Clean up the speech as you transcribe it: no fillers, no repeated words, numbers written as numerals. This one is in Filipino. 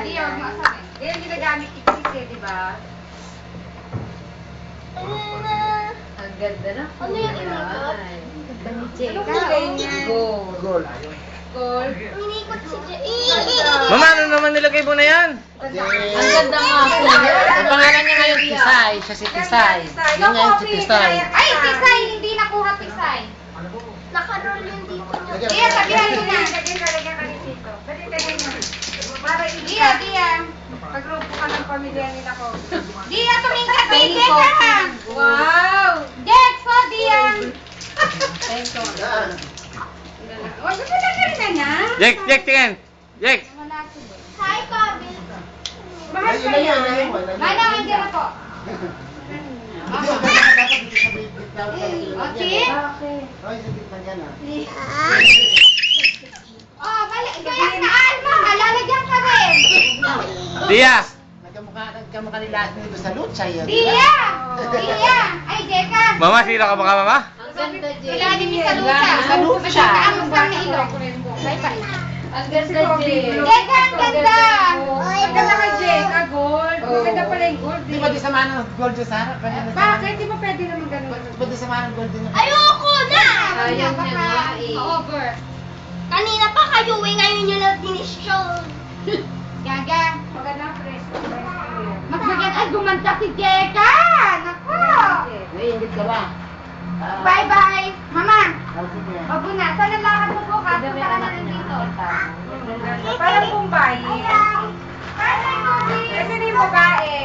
di huwag mo asamin. Yan ginagamit ikis eh, di ba? Ang ganda na. Ano yung inikot? Ganda ni Jeka. Anong kulay niyan? Gold. Gold. Inikot si Mama, ano naman nilagay mo na yan? Ang ganda nga po. Ang pangalan niya ngayon, Tisay. Siya si Tisay. Yun nga yung si Tisay. Ay, Tisay! Hindi nakuha Tisay. Nakaroll yun dito. Iya, sabihan mo na. Lagyan ka dito. Lagyan mo. Para Dia, Dia. Pagrupo ka ng pamilya nila ko. Dia, tumingin ka kay Jeka. Wow! Jex, oh, Dia. Thank you. Huwag mo na ka na. Jek, tingin. Jek. Hi, Kabil. Mahal ka yan. Manang, andyan ako. O, Chip? Oh, balik. Kaya sa Alma, lalagyan ka rin. Dia. Nagkamukha ni Lasmi dito sa lucha yun. Dia! Dia! Ay, Jeka. Mama, sila ka ba ka, mama? Ang ganda, Wala Jeka. din sa lucha. Sa lucha. Ang lang na ilong. Bye-bye. Ang ganda, Jeka. Jeka, ang ganda! Ang ganda kay Jeka, gold. Maganda pala yung gold. Di ba di samahan ng gold yung sa harap? Bakit? Di ba pwede naman ganun? Di ba di samahan ng gold din? Ayoko na! Ayaw niya nga eh. Over. Kanina pa kayo eh, ngayon nyo lang dinisyow. Gaga. Maganda fresh. Magmagyan ay gumanda si Jeka! Naku! Naiingit ka ba? Bye-bye! Mama! Oh, sige. Wag mo na. Saan ang lakad mo bukas? Punta ka na rin dito. Parang Bombay. Bye-bye, Bobby! Kasi di babae.